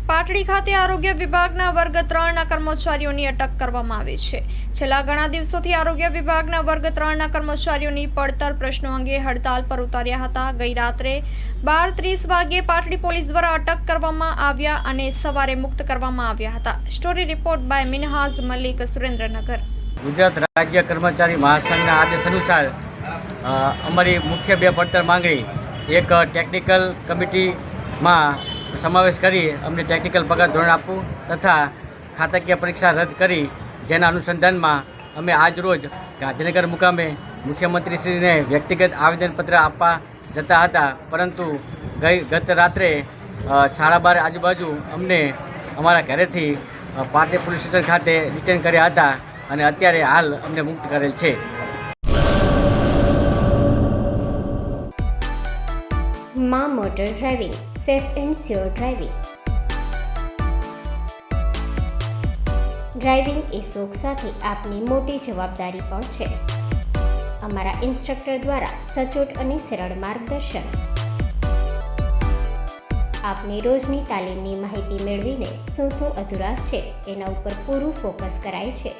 પાટડી ખાતે આરોગ્ય વિભાગના વર્ગ 3ના કર્મચારીઓની અટક કરવામાં આવી છે। છેલ્લા ઘણા દિવસોથી આરોગ્ય વિભાગના વર્ગ 3ના કર્મચારીઓની પડતર પ્રશ્નો અંગે હડતાલ પર ઉતાર્યા હતા। ગઈ રાત્રે 12:30 વાગ્યે પાટડી પોલીસ દ્વારા અટક કરવામાં આવ્યા અને સવારે મુક્ત કરવામાં આવ્યા હતા। Story report by Minhaj Malik, Surendranagar. Gujarat રાજ્ય કર્મચારી મહાસંઘના આદેશ અનુસાર અમારી મુખ્ય બે પડતર માંગણી, એક ટેકનિકલ કમિટીમાં સમાવેશ કરી અમને ટેકનિકલ પગાર ધોરણ આપવું તથા ખાતાકીય પરીક્ષા રદ કરી, જેના અનુસંધાનમાં અમે આજ રોજ ગાંધીનગર મુકામે મુખ્યમંત્રીશ્રીને વ્યક્તિગત આવેદનપત્ર આપવા જતા હતા, પરંતુ ગત રાત્રે 12:30 આજુબાજુ અમને અમારા ઘરેથી પાટડી પોલીસ સ્ટેશન ખાતે ડિટેન કર્યા હતા અને અત્યારે હાલ અમને મુક્ત કરેલ છે। માં motor driving, safe and sure driving. Driving એ શોખ સાથે આપની મોટી જવાબદારી પણ છે। અમારા ઇન્સ્ટ્રક્ટર દ્વારા સચોટ અને સરળ માર્ગદર્શન આપની રોજની તાલીમની માહિતી મેળવીને શું અધુરાશ છે એના ઉપર પૂરું ફોકસ કરાય છે।